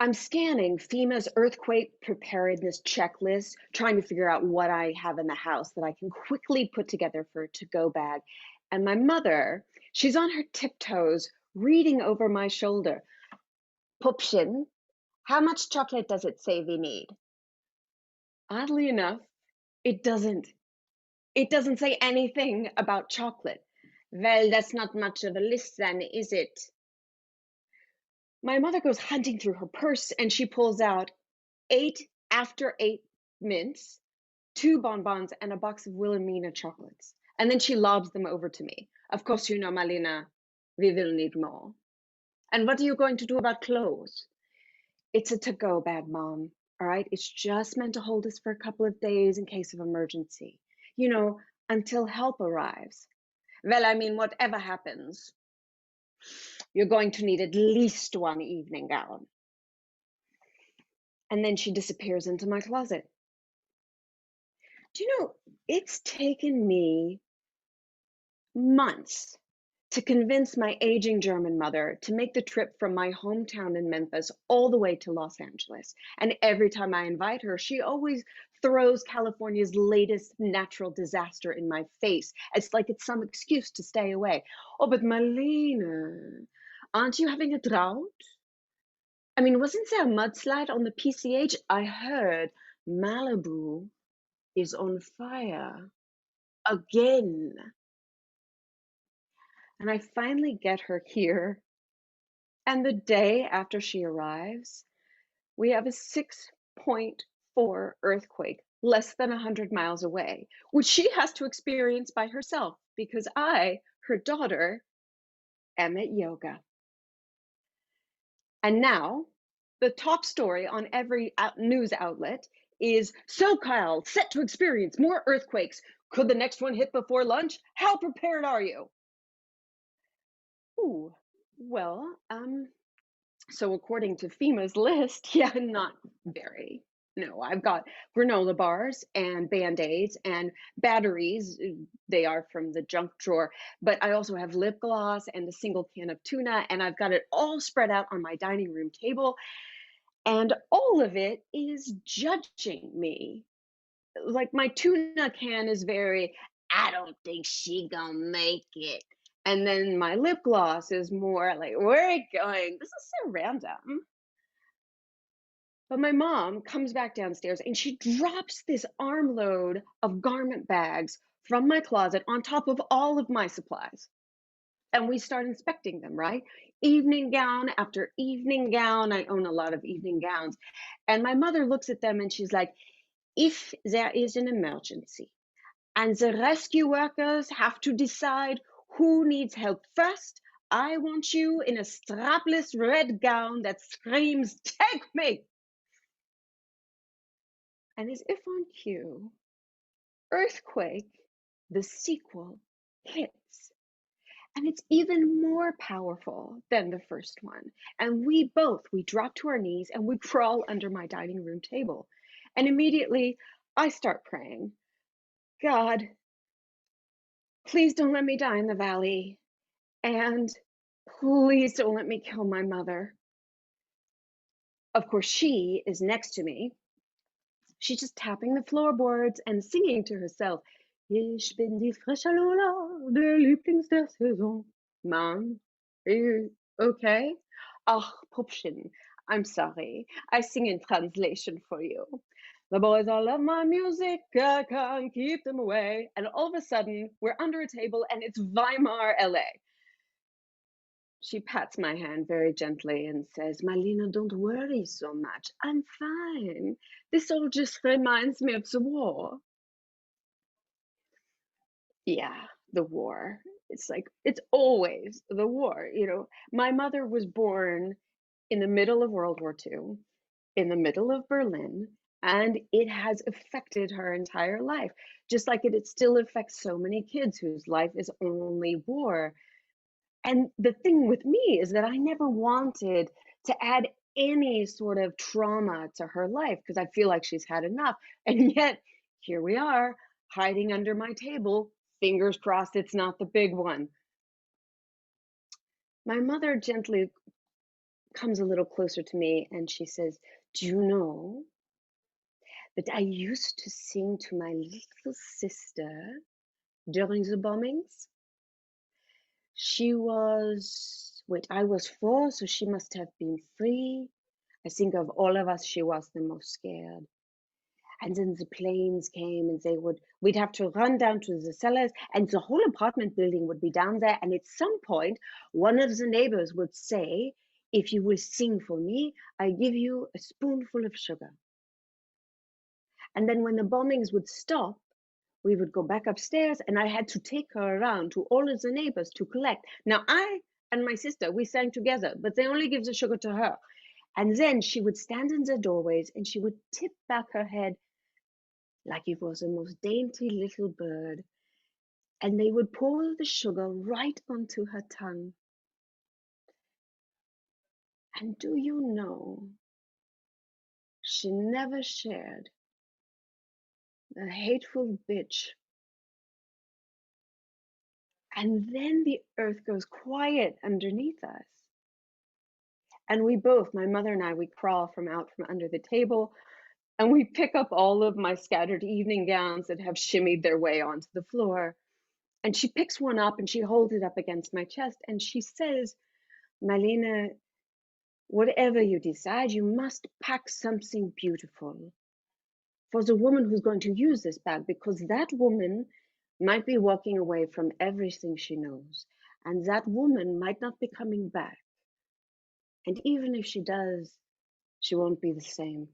I'm scanning FEMA's earthquake preparedness checklist, trying to figure out what I have in the house that I can quickly put together for a to-go bag. And my mother, she's on her tiptoes, reading over my shoulder. Pupchen, how much chocolate does it say we need? Oddly enough, it doesn't. It doesn't say anything about chocolate. Well, that's not much of a list then, is it? My mother goes hunting through her purse and she pulls out 8 after 8 mints, 2 bonbons, and a box of Wilhelmina chocolates. And then she lobs them over to me. Of course, you know, Marlene, we will need more. And what are you going to do about clothes? It's a to-go bag, Mom. All right? It's just meant to hold us for a couple of days in case of emergency. You know, until help arrives. Well, I mean, whatever happens, you're going to need at least one evening gown. And then she disappears into my closet. Do you know, it's taken me months to convince my aging German mother to make the trip from my hometown in Memphis all the way to Los Angeles. And every time I invite her, she always throws California's latest natural disaster in my face. It's like it's some excuse to stay away. Oh, but Marlene, aren't you having a drought? I mean, wasn't there a mudslide on the PCH? I heard Malibu is on fire again. And I finally get her here. And the day after she arrives, we have a 6.4 earthquake less than 100 miles away, which she has to experience by herself because I, her daughter, am at yoga. And now, the top story on every news outlet is SoCal set to experience more earthquakes. Could the next one hit before lunch? How prepared are you? Ooh, well, so according to FEMA's list, yeah, not very. No, I've got granola bars and Band-Aids and batteries. They are from the junk drawer, but I also have lip gloss and a single can of tuna, and I've got it all spread out on my dining room table, and all of it is judging me. Like my tuna can is very, I don't think she gonna make it. And then my lip gloss is more like, where are you going? This is so random. But my mom comes back downstairs and she drops this armload of garment bags from my closet on top of all of my supplies. And we start inspecting them, right? Evening gown after evening gown. I own a lot of evening gowns. And my mother looks at them and she's like, if there is an emergency and the rescue workers have to decide who needs help first, I want you in a strapless red gown that screams, take me! And as if on cue, Earthquake, the sequel, hits. And it's even more powerful than the first one. And we drop to our knees and we crawl under my dining room table. And immediately I start praying, God, please don't let me die in the valley. And please don't let me kill my mother. Of course, she is next to me. She's just tapping the floorboards and singing to herself. Ich bin die frische Lola, der Lieblings der Saison. Mom, are you okay? Ach, Pupchen, I'm sorry. I sing in translation for you. The boys all love my music, I can't keep them away. And all of a sudden, we're under a table and it's Weimar, LA. She pats my hand very gently and says, Marlene, don't worry so much. I'm fine. This all just reminds me of the war. Yeah, the war. It's like, it's always the war. You know, my mother was born in the middle of World War II, in the middle of Berlin, and it has affected her entire life, just like it still affects so many kids whose life is only war. And the thing with me is that I never wanted to add any sort of trauma to her life because I feel like she's had enough. And yet, here we are, hiding under my table, fingers crossed it's not the big one. My mother gently comes a little closer to me and she says, "Do you know that I used to sing to my little sister during the bombings? She was, wait, I was 4, so she must have been 3. I think of all of us, she was the most scared. And then the planes came and we'd have to run down to the cellars and the whole apartment building would be down there. And at some point, one of the neighbors would say, if you will sing for me, I give you a spoonful of sugar. And then when the bombings would stop, we would go back upstairs and I had to take her around to all of the neighbors to collect. Now I and my sister, we sang together, but they only give the sugar to her. And then she would stand in the doorways and she would tip back her head like it was the most dainty little bird, and they would pour the sugar right onto her tongue. And do you know, she never shared the hateful bitch. And then the earth goes quiet underneath us. And we both, my mother and I, we crawl from under the table and we pick up all of my scattered evening gowns that have shimmied their way onto the floor. And she picks one up and she holds it up against my chest and she says, Marlene, whatever you decide, you must pack something beautiful for the woman who's going to use this bag, because that woman might be walking away from everything she knows, and that woman might not be coming back. And even if she does, she won't be the same.